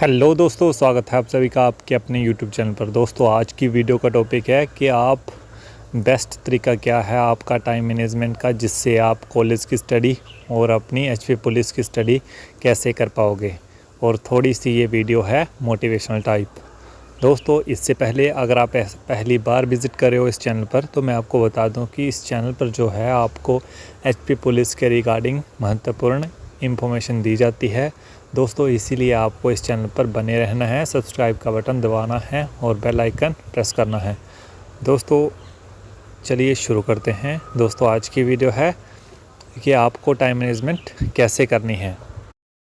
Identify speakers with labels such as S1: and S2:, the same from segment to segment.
S1: Hello दोस्तों, स्वागत है आप सभी का आपके अपने यूट्यूब चैनल पर। दोस्तों, आज की वीडियो का टॉपिक है कि आप बेस्ट तरीका क्या है आपका टाइम मैनेजमेंट का, जिससे आप कॉलेज की स्टडी और अपनी एचपी पुलिस की स्टडी कैसे कर पाओगे। और थोड़ी सी ये वीडियो है मोटिवेशनल टाइप। दोस्तों, इससे पहले अगर आप पहली बार विज़िट कर रहे हो इस चैनल पर, तो मैं आपको बता दूं कि इस चैनल पर जो है आपको एचपी पुलिस के रिगार्डिंग महत्वपूर्ण इंफॉर्मेशन दी जाती है। दोस्तों, इसीलिए आपको इस चैनल पर बने रहना है, सब्सक्राइब का बटन दबाना है और बेल आइकन प्रेस करना है। दोस्तों, चलिए शुरू करते हैं। दोस्तों, आज की वीडियो है कि आपको टाइम मैनेजमेंट कैसे करनी है।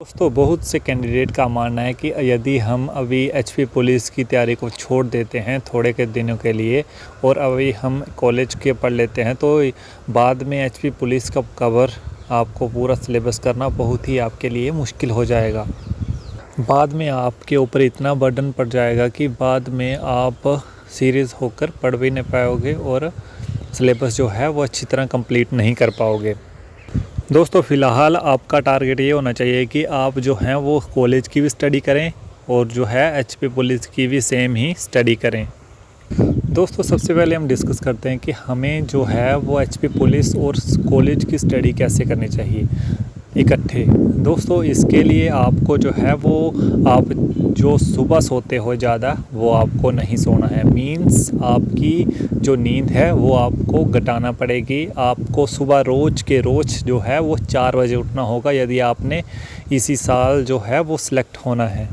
S1: दोस्तों, बहुत से कैंडिडेट का मानना है कि यदि हम अभी एचपी पुलिस की तैयारी को छोड़ देते हैं थोड़े के दिनों के लिए और अभी हम कॉलेज के पढ़ लेते हैं, तो बाद में एचपी पुलिस का कवर आपको पूरा सिलेबस करना बहुत ही आपके लिए मुश्किल हो जाएगा। बाद में आपके ऊपर इतना बर्डन पड़ जाएगा कि बाद में आप सीरियस होकर पढ़ भी नहीं पाओगे और सिलेबस जो है वो अच्छी तरह कंप्लीट नहीं कर पाओगे। दोस्तों, फ़िलहाल आपका टारगेट ये होना चाहिए कि आप जो हैं वो कॉलेज की भी स्टडी करें और जो है एचपी पुलिस की भी सेम ही स्टडी करें। दोस्तों, सबसे पहले हम डिस्कस करते हैं कि हमें जो है वो एचपी पुलिस और कॉलेज की स्टडी कैसे करनी चाहिए इकट्ठे। दोस्तों, इसके लिए आपको जो है वो आप जो सुबह सोते हो ज़्यादा वो आपको नहीं सोना है। मींस आपकी जो नींद है वो आपको घटाना पड़ेगी। आपको सुबह रोज़ के रोज़ जो है वो 4 बजे उठना होगा यदि आपने इसी साल जो है वो सिलेक्ट होना है।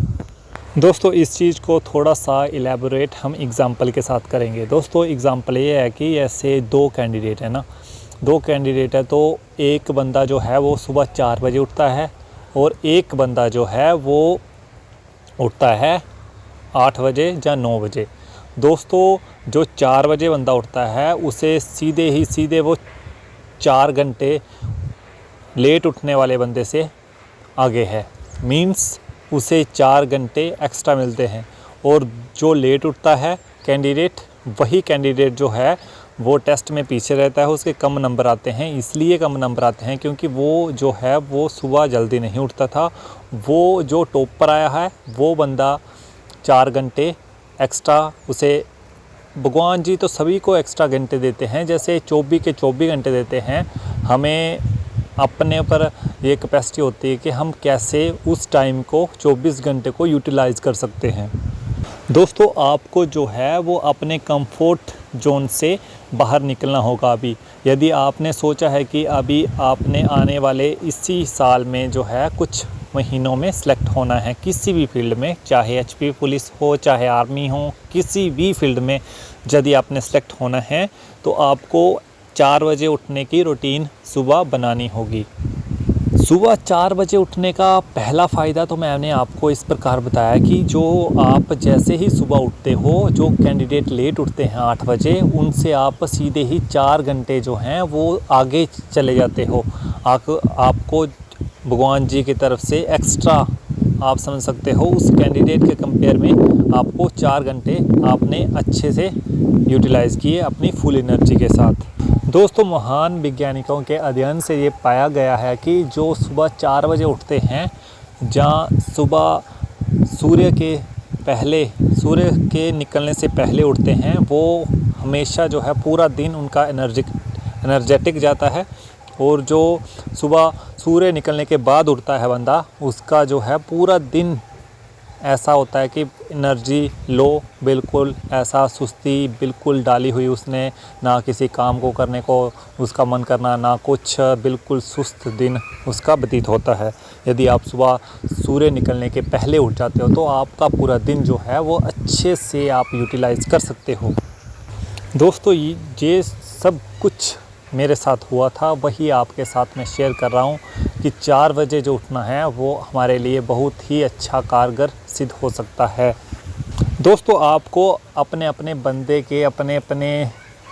S1: दोस्तों, इस चीज़ को थोड़ा सा इलेबोरेट हम एग्ज़ाम्पल के साथ करेंगे। दोस्तों, एग्ज़ाम्पल ये है कि ऐसे 2 कैंडिडेट है ना, 2 कैंडिडेट है, तो एक बंदा जो है वो सुबह 4 बजे उठता है और एक बंदा जो है वो उठता है 8 बजे या 9 बजे। दोस्तों, जो 4 बजे बंदा उठता है उसे सीधे वो 4 घंटे लेट उठने वाले बंदे से आगे है। मीन्स उसे 4 घंटे एक्स्ट्रा मिलते हैं। और जो लेट उठता है कैंडिडेट, वही कैंडिडेट जो है वो टेस्ट में पीछे रहता है, उसके कम नंबर आते हैं। इसलिए कम नंबर आते हैं क्योंकि वो जो है वो सुबह जल्दी नहीं उठता था। वो जो टॉप पर आया है वो बंदा 4 घंटे एक्स्ट्रा, उसे भगवान जी तो सभी को एक्स्ट्रा घंटे देते हैं, जैसे 24 के 24 घंटे देते हैं। हमें अपने पर ये कैपेसिटी होती है कि हम कैसे उस टाइम को 24 घंटे को यूटिलाइज़ कर सकते हैं। दोस्तों, आपको जो है वो अपने कंफर्ट जोन से बाहर निकलना होगा। अभी यदि आपने सोचा है कि अभी आपने आने वाले इसी साल में जो है कुछ महीनों में सेलेक्ट होना है किसी भी फील्ड में, चाहे एचपी पुलिस हो, चाहे आर्मी हो, किसी भी फील्ड में यदि आपने सेलेक्ट होना है, तो आपको 4 बजे उठने की रूटीन सुबह बनानी होगी। सुबह 4 बजे उठने का पहला फ़ायदा तो मैंने आपको इस प्रकार बताया कि जो आप जैसे ही सुबह उठते हो, जो कैंडिडेट लेट उठते हैं 8 बजे, उनसे आप सीधे ही 4 घंटे जो हैं वो आगे चले जाते हो। आपको भगवान जी की तरफ से एक्स्ट्रा आप समझ सकते हो, उस कैंडिडेट के कंपेयर में आपको 4 घंटे आपने अच्छे से यूटिलाइज़ किए अपनी फुल एनर्जी के साथ। दोस्तों, महान वैज्ञानिकों के अध्ययन से ये पाया गया है कि जो सुबह 4 बजे उठते हैं, जहाँ सुबह सूर्य के निकलने से पहले उठते हैं, वो हमेशा जो है पूरा दिन उनका एनर्जेटिक जाता है। और जो सुबह सूर्य निकलने के बाद उठता है बंदा, उसका जो है पूरा दिन ऐसा होता है कि एनर्जी लो, बिल्कुल ऐसा सुस्ती बिल्कुल डाली हुई उसने, ना किसी काम को करने को उसका मन करना, ना कुछ, बिल्कुल सुस्त दिन उसका व्यतीत होता है। यदि आप सुबह सूर्य निकलने के पहले उठ जाते हो तो आपका पूरा दिन जो है वो अच्छे से आप यूटिलाइज़ कर सकते हो। दोस्तों, ये सब कुछ मेरे साथ हुआ था, वही आपके साथ मैं शेयर कर रहा हूँ कि 4 बजे जो उठना है वो हमारे लिए बहुत ही अच्छा कारगर सिद्ध हो सकता है। दोस्तों, आपको अपने अपने बंदे के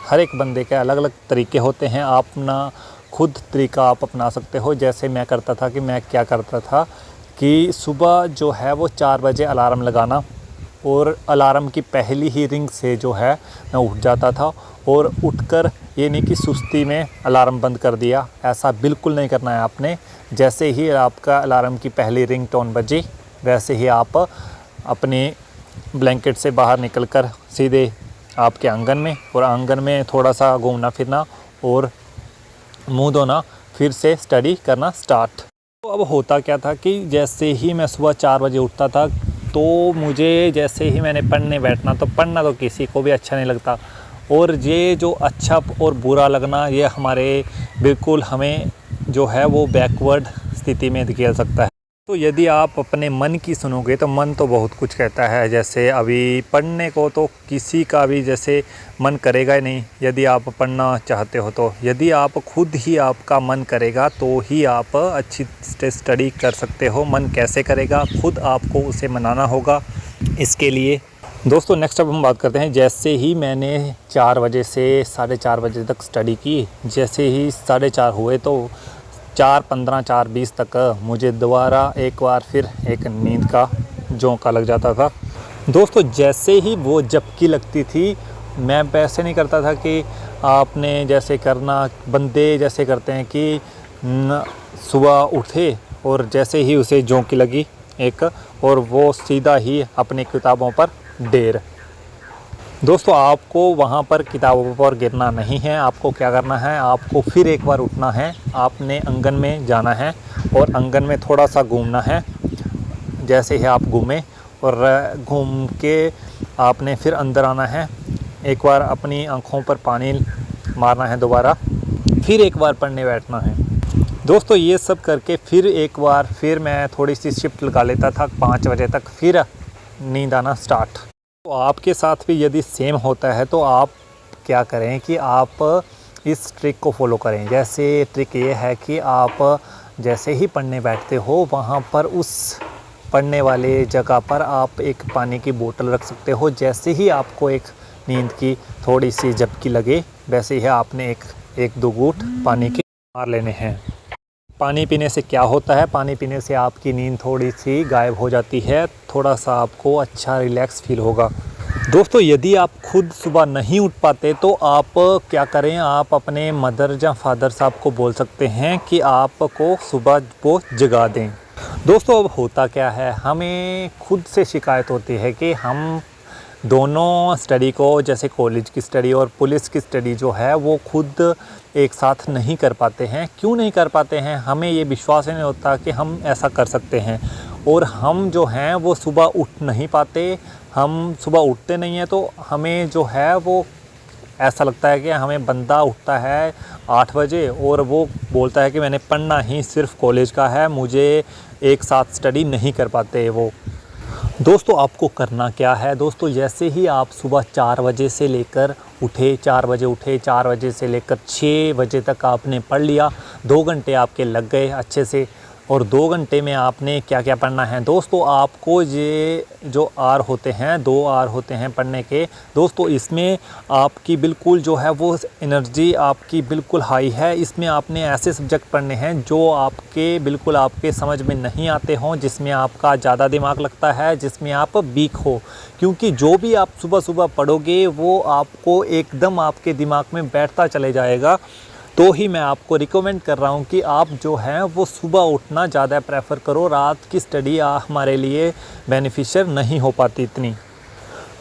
S1: हर एक बंदे के अलग अलग तरीके होते हैं। आप अपना खुद तरीका आप अपना सकते हो। जैसे मैं करता था कि मैं क्या करता था कि सुबह जो है वो 4 बजे अलार्म लगाना और अलार्म की पहली ही रिंग से जो है मैं उठ जाता था। और उठकर ये नहीं कि सुस्ती में अलार्म बंद कर दिया, ऐसा बिल्कुल नहीं करना है आपने। जैसे ही आपका अलार्म की पहली रिंग टोन बजी, वैसे ही आप अपने ब्लैंकेट से बाहर निकलकर सीधे आपके आंगन में, और आंगन में थोड़ा सा घूमना फिरना और मुंह धोना, फिर से स्टडी करना स्टार्ट। तो अब होता क्या था कि जैसे ही मैं सुबह 4 बजे उठता था तो मुझे जैसे ही मैंने पढ़ने बैठना, तो पढ़ना तो किसी को भी अच्छा नहीं लगता, और ये जो अच्छा और बुरा लगना ये हमारे बिल्कुल हमें जो है वो बैकवर्ड स्थिति में धकेल सकता है। तो यदि आप अपने मन की सुनोगे तो मन तो बहुत कुछ कहता है। जैसे अभी पढ़ने को तो किसी का भी जैसे मन करेगा ही नहीं यदि आप पढ़ना चाहते हो। तो यदि आप खुद ही आपका मन करेगा तो ही आप अच्छी स्टडी कर सकते हो। मन कैसे करेगा, खुद आपको उसे मनाना होगा। इसके लिए दोस्तों नेक्स्ट अब हम बात करते हैं। जैसे ही मैंने 4 बजे से 4:30 बजे तक स्टडी की, जैसे ही 4:30 हुए तो 4:15 4:20 तक मुझे दोबारा एक बार फिर एक नींद का झोंका लग जाता था। दोस्तों जैसे ही वो झपकी लगती थी, मैं वैसे नहीं करता था कि आपने जैसे करना बंदे जैसे करते हैं कि सुबह उठे और जैसे ही उसे झोंकी लगी एक, और वो सीधा ही अपनी किताबों पर ढेर। दोस्तों आपको वहाँ पर किताबों पर गिरना नहीं है। आपको क्या करना है, आपको फिर एक बार उठना है, आपने आंगन में जाना है और आंगन में थोड़ा सा घूमना है। जैसे ही आप घूमें और घूम के आपने फिर अंदर आना है, एक बार अपनी आँखों पर पानी मारना है दोबारा, फिर एक बार पढ़ने बैठना है। दोस्तों ये सब करके फिर एक बार फिर मैं थोड़ी सी शिफ्ट लगा लेता था 5 बजे तक, फिर नींद आना स्टार्ट। तो आपके साथ भी यदि सेम होता है तो आप क्या करें कि आप इस ट्रिक को फॉलो करें। जैसे ट्रिक ये है कि आप जैसे ही पढ़ने बैठते हो वहाँ पर उस पढ़ने वाले जगह पर आप एक पानी की बोतल रख सकते हो। जैसे ही आपको एक नींद की थोड़ी सी झपकी लगे, वैसे ही आपने एक 2 घूंट पानी के मार लेने हैं। पानी पीने से क्या होता है, पानी पीने से आपकी नींद थोड़ी सी गायब हो जाती है, थोड़ा सा आपको अच्छा रिलैक्स फील होगा। दोस्तों यदि आप खुद सुबह नहीं उठ पाते तो आप क्या करें, आप अपने मदर या फादर साहब को बोल सकते हैं कि आपको सुबह वो जगा दें। दोस्तों अब होता क्या है, हमें खुद से शिकायत होती है कि हम दोनों स्टडी को, जैसे कॉलेज की स्टडी और पुलिस की स्टडी जो है वो खुद एक साथ नहीं कर पाते हैं। क्यों नहीं कर पाते हैं, हमें ये विश्वास ही नहीं होता कि हम ऐसा कर सकते हैं, और हम जो हैं वो सुबह उठ नहीं पाते। हम सुबह उठते नहीं हैं तो हमें जो है वो ऐसा लगता है कि हमें बंदा उठता है 8 बजे और वो बोलता है कि मैंने पढ़ना ही सिर्फ कॉलेज का है, मुझे एक साथ स्टडी नहीं कर पाते वो। दोस्तों आपको करना क्या है, दोस्तों जैसे ही आप सुबह 4 बजे से लेकर उठे, 4 बजे उठे, 4 बजे से लेकर 6 बजे तक आपने पढ़ लिया, 2 घंटे आपके लग गए अच्छे से, और 2 घंटे में आपने क्या क्या पढ़ना है। दोस्तों आपको ये जो आर होते हैं, 2 आर होते हैं पढ़ने के, दोस्तों इसमें आपकी बिल्कुल जो है वो एनर्जी आपकी बिल्कुल हाई है। इसमें आपने ऐसे सब्जेक्ट पढ़ने हैं जो आपके बिल्कुल आपके समझ में नहीं आते हों, जिसमें आपका ज़्यादा दिमाग लगता है, जिसमें आप वीक हो, क्योंकि जो भी आप सुबह सुबह पढ़ोगे वो आपको एकदम आपके दिमाग में बैठता चले जाएगा। तो ही मैं आपको रिकमेंड कर रहा हूँ कि आप जो हैं वो सुबह उठना ज़्यादा प्रेफर करो। रात की स्टडी हमारे लिए बेनिफिशियल नहीं हो पाती इतनी।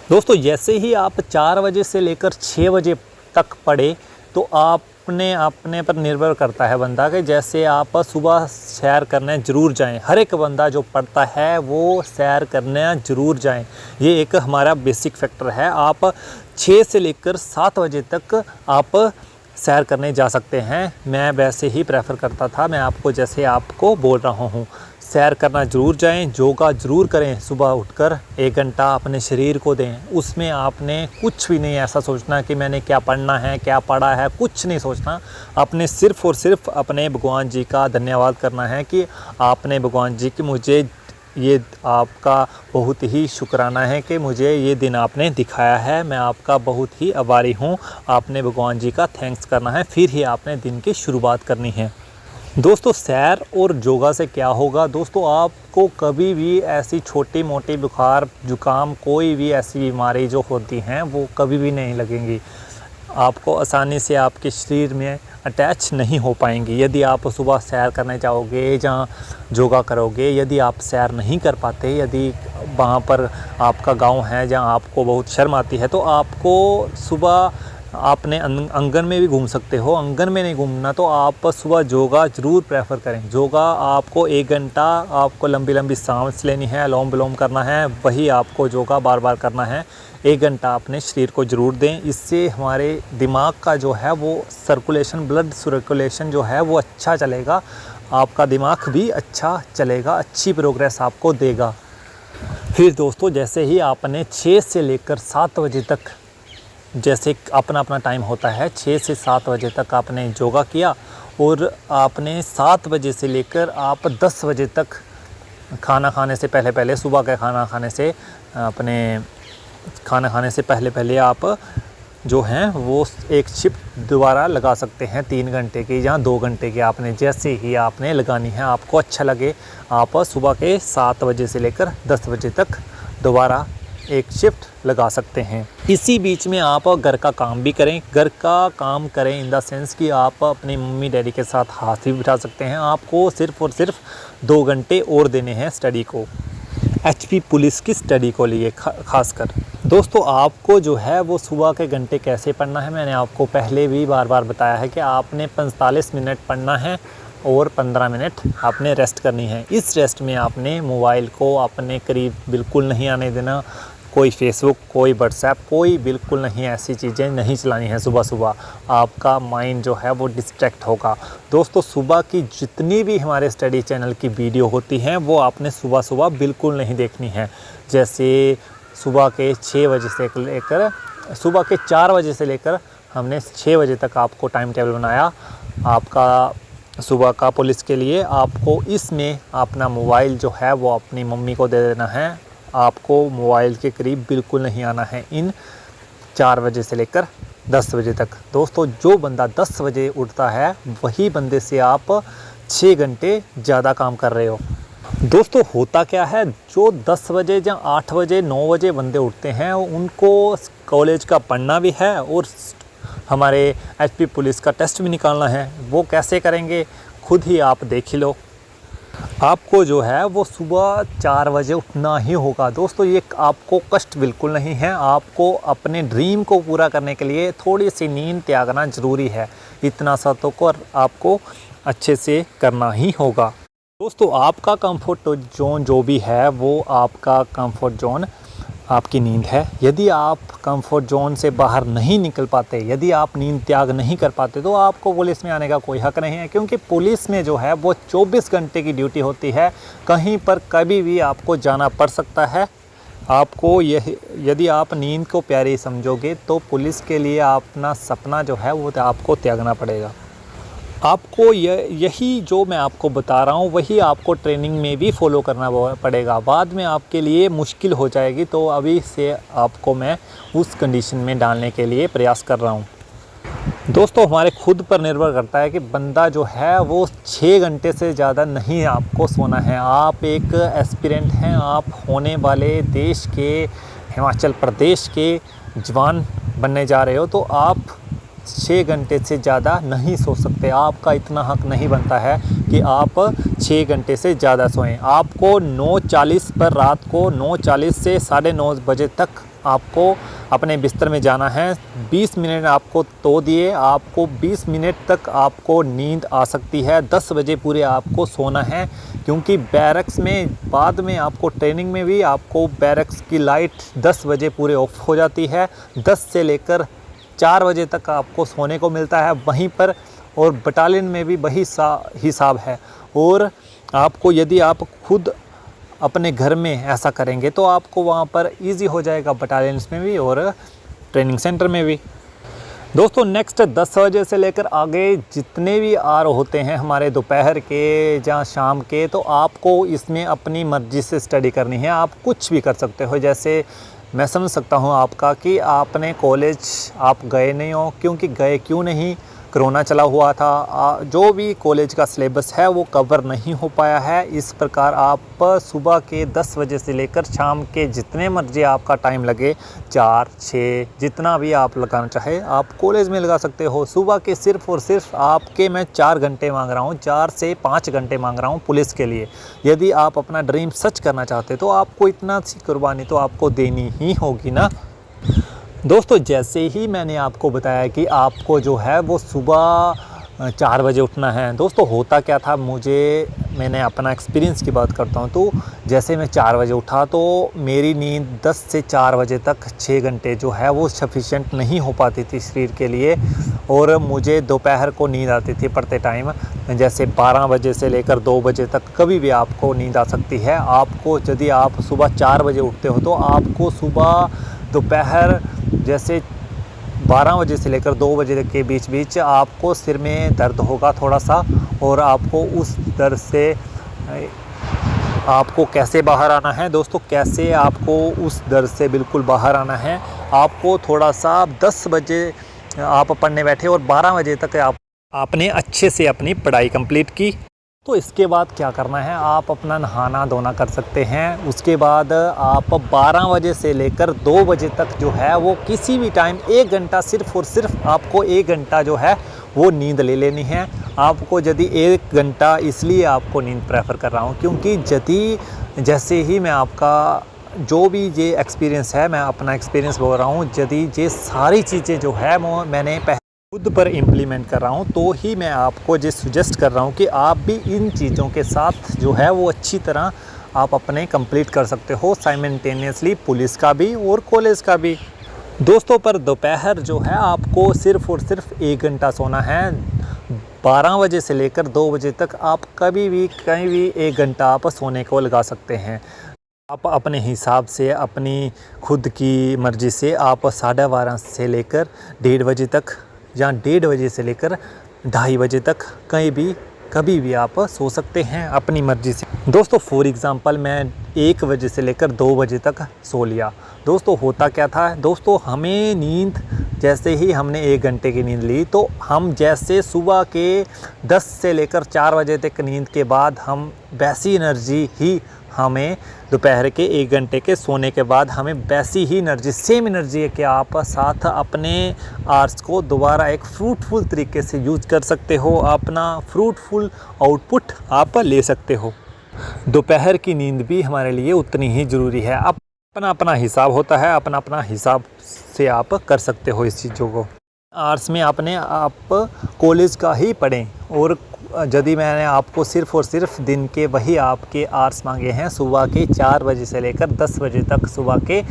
S1: दोस्तों जैसे ही आप 4 बजे से लेकर 6 बजे तक पढ़े तो अपने पर निर्भर करता है बंदा कि जैसे आप सुबह सैर करने ज़रूर जाएं। हर एक बंदा जो पढ़ता है वो सैर करने ज़रूर जाएं, ये एक हमारा बेसिक फैक्टर है। आप 6 से लेकर 7 बजे तक आप सैर करने जा सकते हैं। मैं वैसे ही प्रेफर करता था, मैं आपको जैसे आपको बोल रहा हूँ, सैर करना ज़रूर जाएं, योगा ज़रूर करें। सुबह उठकर 1 घंटा अपने शरीर को दें। उसमें आपने कुछ भी नहीं ऐसा सोचना कि मैंने क्या पढ़ना है, क्या पढ़ा है, कुछ नहीं सोचना। आपने सिर्फ़ और सिर्फ अपने भगवान जी का धन्यवाद करना है कि आपने भगवान जी की मुझे ये आपका बहुत ही शुक्राना है कि मुझे ये दिन आपने दिखाया है। मैं आपका बहुत ही आभारी हूँ। आपने भगवान जी का थैंक्स करना है, फिर ही आपने दिन की शुरुआत करनी है। दोस्तों सैर और योगा से क्या होगा, दोस्तों आपको कभी भी ऐसी छोटी मोटी बुखार जुकाम कोई भी ऐसी बीमारी जो होती हैं वो कभी भी नहीं लगेंगी। आपको आसानी से आपके शरीर में अटैच नहीं हो पाएंगे। यदि आप सुबह सैर करने जाओगे या योगा करोगे, यदि आप सैर नहीं कर पाते, यदि वहाँ पर आपका गांव है जहाँ आपको बहुत शर्म आती है, तो आपको सुबह आपने आंगन में भी घूम सकते हो। आंगन में नहीं घूमना तो आप सुबह योगा ज़रूर प्रेफर करें। योगा आपको 1 घंटा आपको लंबी लंबी सांस लेनी है, अनुलोम विलोम करना है, वही आपको योगा बार बार करना है। 1 घंटा अपने शरीर को ज़रूर दें। इससे हमारे दिमाग का जो है वो सर्कुलेशन, ब्लड सर्कुलेशन जो है वो अच्छा चलेगा, आपका दिमाग भी अच्छा चलेगा, अच्छी प्रोग्रेस आपको देगा। फिर दोस्तों, जैसे ही आपने 6 से लेकर 7 बजे तक, जैसे अपना अपना टाइम होता है, 6 से 7 बजे तक आपने योगा किया और आपने 7 बजे से लेकर आप 10 बजे तक खाना खाने से पहले सुबह का खाना खाने से पहले आप जो हैं वो एक शिफ्ट दोबारा लगा सकते हैं 3 घंटे की या 2 घंटे की। आपने जैसे ही आपने लगानी है, आपको अच्छा लगे, आप सुबह के 7 बजे से लेकर 10 बजे तक दोबारा एक शिफ्ट लगा सकते हैं। इसी बीच में आप घर का काम भी करें। घर का काम करें इन द सेंस कि आप अपनी मम्मी डैडी के साथ हाथ भी बिठा सकते हैं। आपको सिर्फ और सिर्फ 2 घंटे और देने हैं स्टडी को, एचपी पुलिस की स्टडी को लिए खासकर। दोस्तों, आपको जो है वो सुबह के घंटे कैसे पढ़ना है, मैंने आपको पहले भी बार बार बताया है कि आपने 45 मिनट पढ़ना है और 15 मिनट आपने रेस्ट करनी है। इस रेस्ट में आपने मोबाइल को अपने करीब बिल्कुल नहीं आने देना। कोई फेसबुक, कोई व्हाट्सएप, कोई बिल्कुल नहीं, ऐसी चीज़ें नहीं चलानी है सुबह सुबह। आपका माइंड जो है वो डिस्ट्रैक्ट होगा। दोस्तों, सुबह की जितनी भी हमारे स्टडी चैनल की वीडियो होती हैं वो आपने सुबह सुबह बिल्कुल नहीं देखनी है। जैसे सुबह के 6 बजे से लेकर सुबह के 4 बजे से लेकर हमने 6 बजे तक आपको टाइम टेबल बनाया आपका सुबह का पुलिस के लिए। आपको इसमें अपना मोबाइल जो है वो अपनी मम्मी को दे देना है। आपको मोबाइल के करीब बिल्कुल नहीं आना है इन 4 बजे से लेकर 10 बजे तक। दोस्तों, जो बंदा 10 बजे उठता है वही बंदे से आप 6 घंटे ज़्यादा काम कर रहे हो। दोस्तों, होता क्या है, जो 10 बजे या 8 बजे 9 बजे बंदे उठते हैं उनको कॉलेज का पढ़ना भी है और हमारे एचपी पुलिस का टेस्ट भी निकालना है। वो कैसे करेंगे खुद ही आप देख ही लो। आपको जो है वो सुबह 4 बजे उठना ही होगा। दोस्तों, ये आपको कष्ट बिल्कुल नहीं है। आपको अपने ड्रीम को पूरा करने के लिए थोड़ी सी नींद त्यागना ज़रूरी है। इतना सा तो आपको अच्छे से करना ही होगा। दोस्तों, आपका कंफर्ट जोन जो भी है वो आपका कंफर्ट जोन आपकी नींद है। यदि आप कंफर्ट जोन से बाहर नहीं निकल पाते, यदि आप नींद त्याग नहीं कर पाते, तो आपको पुलिस में आने का कोई हक नहीं है। क्योंकि पुलिस में जो है वो 24 घंटे की ड्यूटी होती है। कहीं पर कभी भी आपको जाना पड़ सकता है। आपको यदि आप नींद को प्यारी समझोगे तो पुलिस के लिए अपना सपना जो है वो आपको त्यागना पड़ेगा। आपको यही जो मैं आपको बता रहा हूँ वही आपको ट्रेनिंग में भी फॉलो करना पड़ेगा। बाद में आपके लिए मुश्किल हो जाएगी, तो अभी से आपको मैं उस कंडीशन में डालने के लिए प्रयास कर रहा हूँ। दोस्तों, हमारे खुद पर निर्भर करता है कि बंदा जो है वो 6 घंटे से ज़्यादा नहीं आपको सोना है। आप एक एस्पिरेंट हैं, आप होने वाले देश के, हिमाचल प्रदेश के जवान बनने जा रहे हो, तो आप 6 घंटे से ज़्यादा नहीं सो सकते। आपका इतना हक नहीं बनता है कि आप 6 घंटे से ज़्यादा सोएं। आपको 9:40 पर, रात को 9:40 से 9:30 बजे तक आपको अपने बिस्तर में जाना है। 20 मिनट आपको तो दिए, आपको 20 मिनट तक आपको नींद आ सकती है। 10 बजे पूरे आपको सोना है, क्योंकि बैरक्स में बाद में आपको ट्रेनिंग में भी आपको बैरक्स की लाइट 10 बजे पूरे ऑफ हो जाती है। 10 से लेकर 4 बजे तक आपको सोने को मिलता है वहीं पर, और बटालियन में भी वही हिसाब है। और आपको यदि आप खुद अपने घर में ऐसा करेंगे तो आपको वहाँ पर इजी हो जाएगा, बटालियंस में भी और ट्रेनिंग सेंटर में भी। दोस्तों, नेक्स्ट 10 बजे से लेकर आगे जितने भी आर होते हैं हमारे दोपहर के या शाम के, तो आपको इसमें अपनी मर्ज़ी से स्टडी करनी है। आप कुछ भी कर सकते हो। जैसे मैं समझ सकता हूँ आपका कि आपने कॉलेज आप गए नहीं हो, क्योंकि गए क्यों नहीं, कोरोना चला हुआ था, जो भी कॉलेज का सिलेबस है वो कवर नहीं हो पाया है। इस प्रकार आप सुबह के 10 बजे से लेकर शाम के जितने मर्जी आपका टाइम लगे, 4, 6 जितना भी आप लगाना चाहे आप कॉलेज में लगा सकते हो। सुबह के सिर्फ़ और सिर्फ आपके मैं 4 घंटे मांग रहा हूँ, 4 से 5 घंटे मांग रहा हूँ पुलिस के लिए। यदि आप अपना ड्रीम सच करना चाहते तो आपको इतना सी कुर्बानी तो आपको देनी ही होगी ना। दोस्तों, जैसे ही मैंने आपको बताया कि आपको जो है वो सुबह 4 बजे उठना है। दोस्तों, होता क्या था, मैंने अपना एक्सपीरियंस की बात करता हूँ। तो जैसे मैं 4 बजे उठा तो मेरी नींद 10 से 4 बजे तक 6 घंटे जो है वो सफिशिएंट नहीं हो पाती थी शरीर के लिए, और मुझे दोपहर को नींद आती थी पढ़ते टाइम। जैसे 12 बजे से लेकर 2 बजे तक कभी भी आपको नींद आ सकती है। आपको यदि आप सुबह 4 बजे उठते हो तो आपको सुबह दोपहर जैसे 12 बजे से लेकर 2 बजे के बीच आपको सिर में दर्द होगा थोड़ा सा, और आपको उस दर्द से आपको कैसे बाहर आना है दोस्तों, कैसे आपको उस दर्द से बिल्कुल बाहर आना है। आपको थोड़ा सा 10 बजे आप पढ़ने बैठे और 12 बजे तक आपने अच्छे से अपनी पढ़ाई कंप्लीट की। तो इसके बाद क्या करना है, आप अपना नहाना धोना कर सकते हैं। उसके बाद आप 12 बजे से लेकर 2 बजे तक जो है वो किसी भी टाइम 1 घंटा, सिर्फ़ और सिर्फ आपको 1 घंटा जो है वो नींद ले लेनी है। आपको यदि 1 घंटा, इसलिए आपको नींद प्रेफर कर रहा हूँ क्योंकि जैसे ही मैं आपका जो भी ये एक्सपीरियंस है, मैं अपना एक्सपीरियंस बोल रहा हूँ, यदि ये सारी चीज़ें जो है वो मैंने खुद पर इम्प्लीमेंट कर रहा हूँ, तो ही मैं आपको ये सजेस्ट कर रहा हूँ कि आप भी इन चीज़ों के साथ जो है वो अच्छी तरह आप अपने कंप्लीट कर सकते हो साइमल्टेनियसली, पुलिस का भी और कॉलेज का भी। दोस्तों, पर दोपहर जो है आपको सिर्फ़ और सिर्फ 1 घंटा सोना है। 12 बजे से लेकर 2 बजे तक आप कभी भी कहीं भी 1 घंटा आप सोने को लगा सकते हैं। आप अपने हिसाब से, अपनी खुद की मर्ज़ी से आप 12:30 से लेकर 1:30 बजे तक, या 1:30 बजे से लेकर 2:30 बजे तक कभी भी आप सो सकते हैं अपनी मर्ज़ी से। दोस्तों, फॉर एग्ज़ाम्पल मैं 1 बजे से लेकर 2 बजे तक सो लिया। दोस्तों, होता क्या था दोस्तों, हमें नींद, जैसे ही हमने 1 घंटे की नींद ली तो हम जैसे सुबह के 10 से लेकर 4 बजे तक नींद के बाद हम वैसी एनर्जी ही हमें दोपहर के 1 घंटे के सोने के बाद हमें वैसी ही एनर्जी, सेम एनर्जी है कि आप साथ अपने आवर्स को दोबारा एक फ्रूटफुल तरीके से यूज़ कर सकते हो, अपना फ्रूटफुल आउटपुट आप ले सकते हो। दोपहर की नींद भी हमारे लिए उतनी ही ज़रूरी है। अपना अपना हिसाब होता है, अपना अपना हिसाब से आप कर सकते हो इस चीज़ों को। आर्ट्स में आप कॉलेज का ही पढ़ें, और यदि मैंने आपको सिर्फ़ और सिर्फ दिन के वही आपके आवर्स मांगे हैं, सुबह के 4 बजे से लेकर 10 बजे तक सुबह के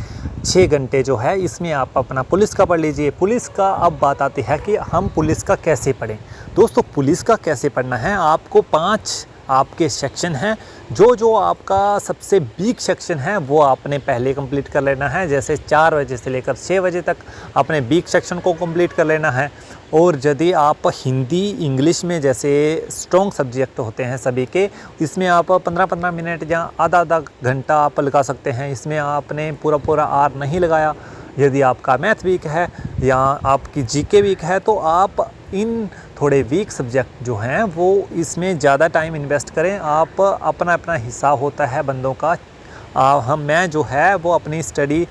S1: 6 घंटे जो है, इसमें आप अपना पुलिस का पढ़ लीजिए। पुलिस का अब बात आती है कि हम पुलिस का कैसे पढ़ें। दोस्तों, पुलिस का कैसे पढ़ना है, आपको 5 आपके सेक्शन हैं। जो आपका सबसे वीक सेक्शन है वो आपने पहले कंप्लीट कर लेना है। जैसे 4 बजे से लेकर 6 बजे तक अपने वीक सेक्शन को कंप्लीट कर लेना है। और यदि आप हिंदी, इंग्लिश में जैसे स्ट्रॉन्ग सब्जेक्ट होते हैं सभी के, इसमें आप 15-15 मिनट या आधा घंटा आप लगा सकते हैं। इसमें आपने पूरा आवर नहीं लगाया। यदि आपका मैथ वीक है या आपकी जीके वीक है तो आप इन थोड़े वीक सब्जेक्ट जो हैं वो इसमें ज़्यादा टाइम इन्वेस्ट करें। आप अपना हिसाब होता है बंदों का। मैं जो है वो अपनी स्टडी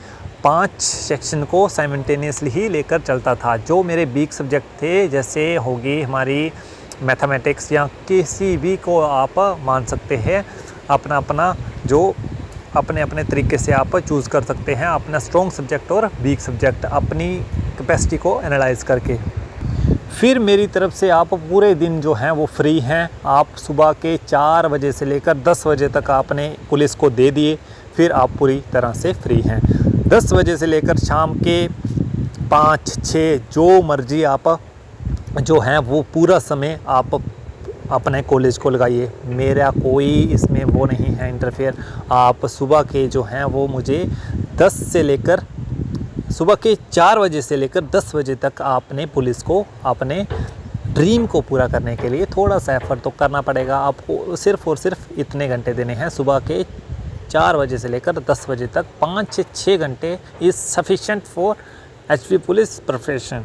S1: 5 सेक्शन को साइमल्टेनियसली ही लेकर चलता था। जो मेरे वीक सब्जेक्ट थे, जैसे होगी हमारी मैथमेटिक्स या किसी भी को आप मान सकते हैं, अपना जो अपने तरीके से आप चूज़ कर सकते हैं अपना स्ट्रॉन्ग सब्जेक्ट और वीक सब्जेक्ट, अपनी कैपेसिटी को एनालाइज करके। फिर मेरी तरफ से आप पूरे दिन जो हैं वो फ्री हैं। आप सुबह के 4 बजे से लेकर 10 बजे तक आपने पुलिस को दे दिए, फिर आप पूरी तरह से फ्री हैं। 10 बजे से लेकर शाम के 5-6 जो मर्जी आप जो हैं वो पूरा समय आप अपने कॉलेज को लगाइए। मेरा कोई इसमें वो नहीं है इंटरफेयर। आप सुबह के जो हैं वो मुझे 10 से लेकर सुबह के 4 बजे से लेकर 10 बजे तक आपने पुलिस को अपने ड्रीम को पूरा करने के लिए थोड़ा सा एफर्ट तो करना पड़ेगा। आपको सिर्फ़ और सिर्फ इतने घंटे देने हैं। सुबह के 4 बजे से लेकर 10 बजे तक 5 से 6 घंटे is sufficient for HP police profession.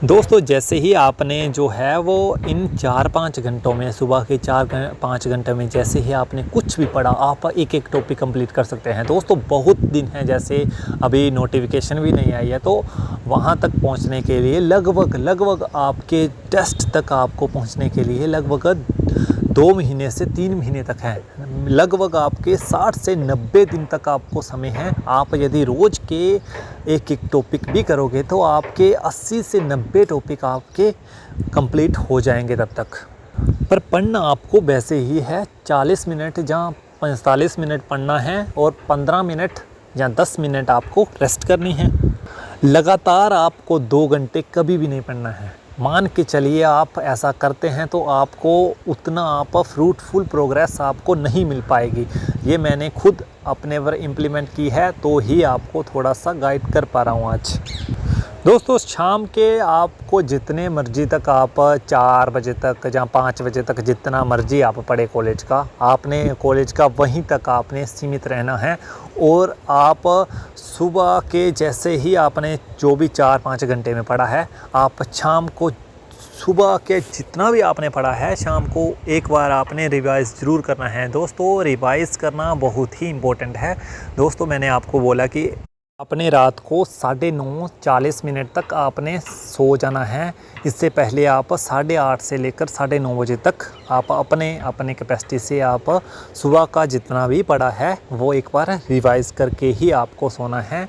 S1: दोस्तों जैसे ही आपने जो है वो इन 4-5 घंटों में, सुबह के 4-5 घंटे में जैसे ही आपने कुछ भी पढ़ा, आप एक एक टॉपिक कंप्लीट कर सकते हैं। दोस्तों बहुत दिन है, जैसे अभी नोटिफिकेशन भी नहीं आई है, तो वहाँ तक पहुँचने के लिए लगभग आपके टेस्ट तक आपको पहुँचने के लिए लगभग 2 महीने से 3 महीने तक है। लगभग आपके 60 से 90 दिन तक आपको समय है। आप यदि रोज़ के एक एक टॉपिक भी करोगे तो आपके 80 से 90 टॉपिक आपके कंप्लीट हो जाएंगे तब तक। पर पढ़ना आपको वैसे ही है, 40 मिनट जहाँ 45 मिनट पढ़ना है और 15 मिनट या 10 मिनट आपको रेस्ट करनी है। लगातार आपको 2 घंटे कभी भी नहीं पढ़ना है। मान के चलिए आप ऐसा करते हैं तो आपको उतना फ्रूटफुल प्रोग्रेस आपको नहीं मिल पाएगी। ये मैंने खुद अपने पर इम्प्लीमेंट की है, तो ही आपको थोड़ा सा गाइड कर पा रहा हूँ आज। दोस्तों शाम के आपको जितने मर्जी तक, आप 4 बजे तक या 5 बजे तक जितना मर्जी आप पढ़े कॉलेज का, आपने कॉलेज का वहीं तक आपने सीमित रहना है। और आप सुबह के जैसे ही आपने जो भी 4-5 घंटे में पढ़ा है, आप शाम को सुबह के जितना भी आपने पढ़ा है, शाम को एक बार आपने रिवाइज़ ज़रूर करना है। दोस्तों रिवाइज़ करना बहुत ही इम्पोर्टेंट है। दोस्तों मैंने आपको बोला कि आपने रात को 9:30-40 मिनट तक आपने सो जाना है। इससे पहले आप 8:30 से लेकर 9:30 बजे तक आप अपने कैपेसिटी से आप सुबह का जितना भी पढ़ा है वो एक बार रिवाइज़ करके ही आपको सोना है।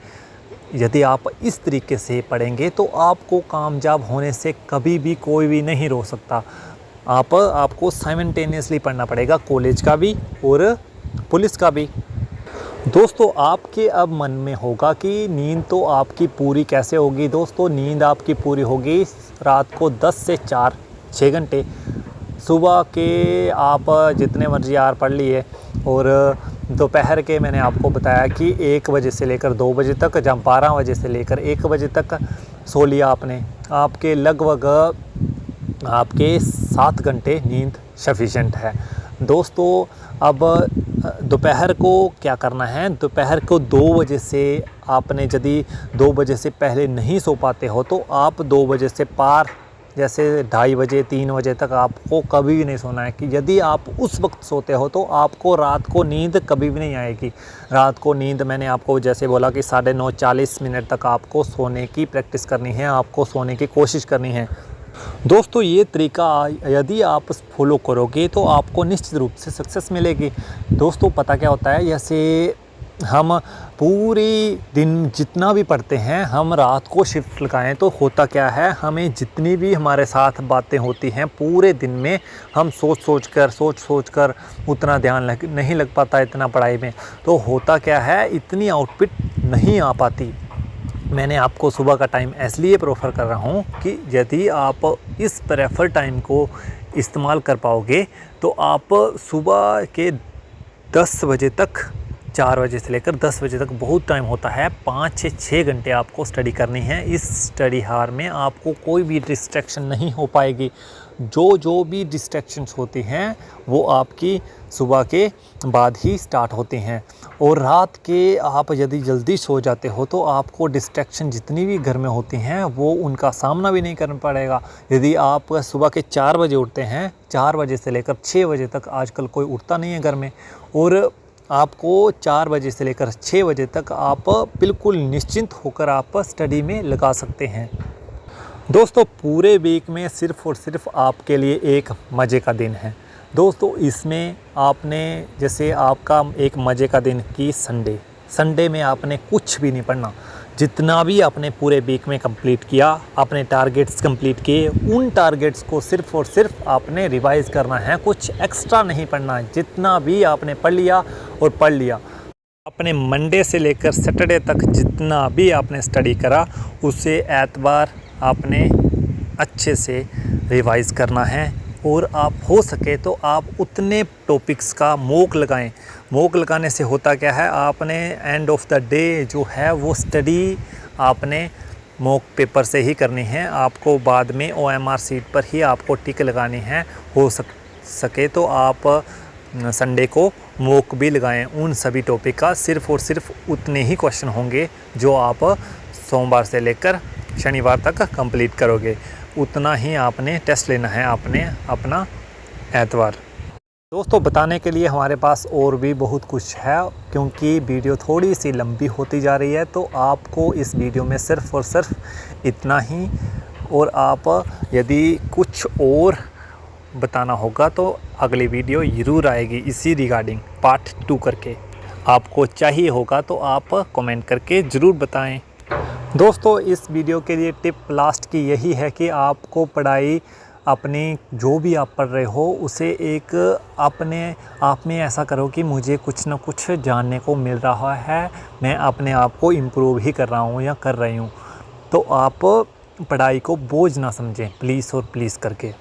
S1: यदि आप इस तरीके से पढ़ेंगे तो आपको कामयाब होने से कभी भी कोई भी नहीं रोक सकता। आपको साइमल्टेनियसली पढ़ना पड़ेगा, कॉलेज का भी और पुलिस का भी। दोस्तों आपके अब मन में होगा कि नींद तो आपकी पूरी कैसे होगी। दोस्तों नींद आपकी पूरी होगी रात को 10 से 4-6 घंटे। सुबह के आप जितने मर्जी यार पढ़ लिए, और दोपहर के मैंने आपको बताया कि 1 बजे से लेकर 2 बजे तक, जब 12 बजे से लेकर 1 बजे तक सो लिया आपने, आपके लगभग आपके 7 घंटे नींद सफिशेंट है। दोस्तों अब दोपहर को क्या करना है, दोपहर को 2 बजे से आपने यदि 2 बजे से पहले नहीं सो पाते हो तो आप 2 बजे से पार, जैसे 2:30 बजे 3 बजे तक आपको कभी भी नहीं सोना है। कि यदि आप उस वक्त सोते हो तो आपको रात को नींद कभी भी नहीं आएगी। रात को नींद मैंने आपको जैसे बोला कि 9:30-40 मिनट तक आपको सोने की प्रैक्टिस करनी है, आपको सोने की कोशिश करनी है। दोस्तों ये तरीका यदि आप फॉलो करोगे तो आपको निश्चित रूप से सक्सेस मिलेगी। दोस्तों पता क्या होता है, जैसे हम पूरी दिन जितना भी पढ़ते हैं, हम रात को शिफ्ट लगाएं तो होता क्या है, हमें जितनी भी हमारे साथ बातें होती हैं पूरे दिन में, हम सोच सोच कर उतना ध्यान नहीं लग पाता इतना पढ़ाई में, तो होता क्या है, इतनी आउटपुट नहीं आ पाती। मैंने आपको सुबह का टाइम इसलिए प्रेफर कर रहा हूँ कि यदि आप इस प्रेफर टाइम को इस्तेमाल कर पाओगे तो आप सुबह के 10 बजे तक, 4 बजे से लेकर 10 बजे तक बहुत टाइम होता है, 5 से 6 घंटे आपको स्टडी करनी है। इस स्टडी हार में आपको कोई भी डिस्ट्रैक्शन नहीं हो पाएगी। जो भी डिस्ट्रैक्शंस होती हैं वो आपकी सुबह के बाद ही स्टार्ट होती हैं। और रात के आप यदि जल्दी सो जाते हो तो आपको डिस्ट्रैक्शन जितनी भी घर में होती हैं वो उनका सामना भी नहीं करना पड़ेगा। यदि आप सुबह के 4 बजे उठते हैं, 4 बजे से लेकर 6 बजे तक आजकल कोई उठता नहीं है घर में, और आपको 4 बजे से लेकर 6 बजे तक आप बिल्कुल निश्चिंत होकर आप स्टडी में लगा सकते हैं। दोस्तों पूरे वीक में सिर्फ़ और सिर्फ आपके लिए एक मज़े का दिन है। दोस्तों इसमें आपने, जैसे आपका एक मज़े का दिन कि संडे में आपने कुछ भी नहीं पढ़ना। जितना भी आपने पूरे वीक में कंप्लीट किया, आपने टारगेट्स कंप्लीट किए, उन टारगेट्स को सिर्फ़ और सिर्फ आपने रिवाइज़ करना है, कुछ एक्स्ट्रा नहीं पढ़ना। जितना भी आपने पढ़ लिया और पढ़ लिया, अपने मंडे से लेकर सैटरडे तक जितना भी आपने स्टडी करा उसे एतबार आपने अच्छे से रिवाइज़ करना है। और आप हो सके तो आप उतने टॉपिक्स का मॉक लगाएं। मॉक लगाने से होता क्या है, आपने एंड ऑफ द डे जो है वो स्टडी आपने मॉक पेपर से ही करनी है। आपको बाद में OMR सीट पर ही आपको टिक लगानी है। हो सके तो आप संडे को मॉक भी लगाएं। उन सभी टॉपिक का सिर्फ़ और सिर्फ उतने ही क्वेश्चन होंगे जो आप सोमवार से लेकर शनिवार तक कंप्लीट करोगे, उतना ही आपने टेस्ट लेना है आपने अपना एतवार। दोस्तों बताने के लिए हमारे पास और भी बहुत कुछ है, क्योंकि वीडियो थोड़ी सी लंबी होती जा रही है, तो आपको इस वीडियो में सिर्फ़ और सिर्फ इतना ही। और आप यदि कुछ और बताना होगा तो अगली वीडियो ज़रूर आएगी इसी रिगार्डिंग पार्ट 2 करके। आपको चाहिए होगा तो आप कमेंट करके ज़रूर बताएं। दोस्तों इस वीडियो के लिए टिप लास्ट की यही है कि आपको पढ़ाई अपनी जो भी आप पढ़ रहे हो उसे एक अपने आप में ऐसा करो कि मुझे कुछ ना कुछ जानने को मिल रहा है, मैं अपने आप को इम्प्रूव ही कर रहा हूँ या कर रही हूँ। तो आप पढ़ाई को बोझ ना समझें प्लीज़ और प्लीज़ करके।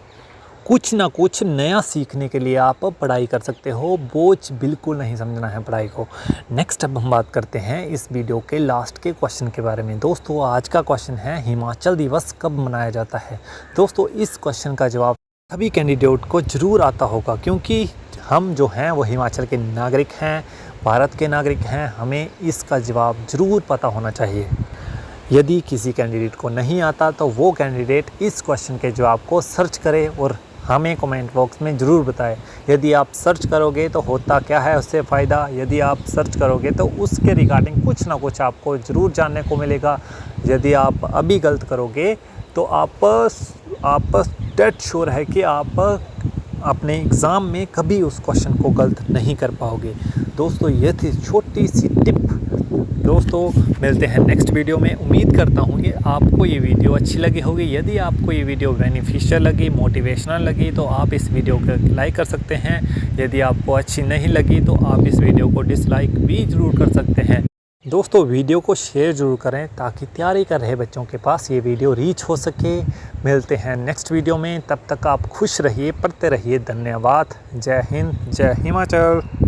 S1: कुछ ना कुछ नया सीखने के लिए आप पढ़ाई कर सकते हो, बोझ बिल्कुल नहीं समझना है पढ़ाई को। नेक्स्ट अब हम बात करते हैं इस वीडियो के लास्ट के क्वेश्चन के बारे में। दोस्तों आज का क्वेश्चन है हिमाचल दिवस कब मनाया जाता है। दोस्तों इस क्वेश्चन का जवाब सभी कैंडिडेट को ज़रूर आता होगा, क्योंकि हम जो हैं वो हिमाचल के नागरिक हैं, भारत के नागरिक हैं, हमें इसका जवाब ज़रूर पता होना चाहिए। यदि किसी कैंडिडेट को नहीं आता तो वो कैंडिडेट इस क्वेश्चन के जवाब को सर्च करे और हमें कमेंट बॉक्स में ज़रूर बताएं। यदि आप सर्च करोगे तो होता क्या है उससे फ़ायदा, यदि आप सर्च करोगे तो उसके रिगार्डिंग कुछ ना कुछ आपको ज़रूर जानने को मिलेगा। यदि आप अभी गलत करोगे तो आप डेड श्योर है कि आप अपने एग्ज़ाम में कभी उस क्वेश्चन को गलत नहीं कर पाओगे। दोस्तों ये थी छोटी सी टिप। दोस्तों मिलते हैं नेक्स्ट वीडियो में। उम्मीद करता हूँ कि आपको ये वीडियो अच्छी लगी होगी। यदि आपको ये वीडियो बेनिफिशियल लगी, मोटिवेशनल लगी, तो आप इस वीडियो को लाइक कर सकते हैं। यदि आपको अच्छी नहीं लगी तो आप इस वीडियो को डिसलाइक भी ज़रूर कर सकते हैं। दोस्तों वीडियो को शेयर ज़रूर करें ताकि तैयारी कर रहे बच्चों के पास ये वीडियो रीच हो सके। मिलते हैं नेक्स्ट वीडियो में, तब तक आप खुश रहिए, पढ़ते रहिए। धन्यवाद। जय हिंद, जय हिमाचल।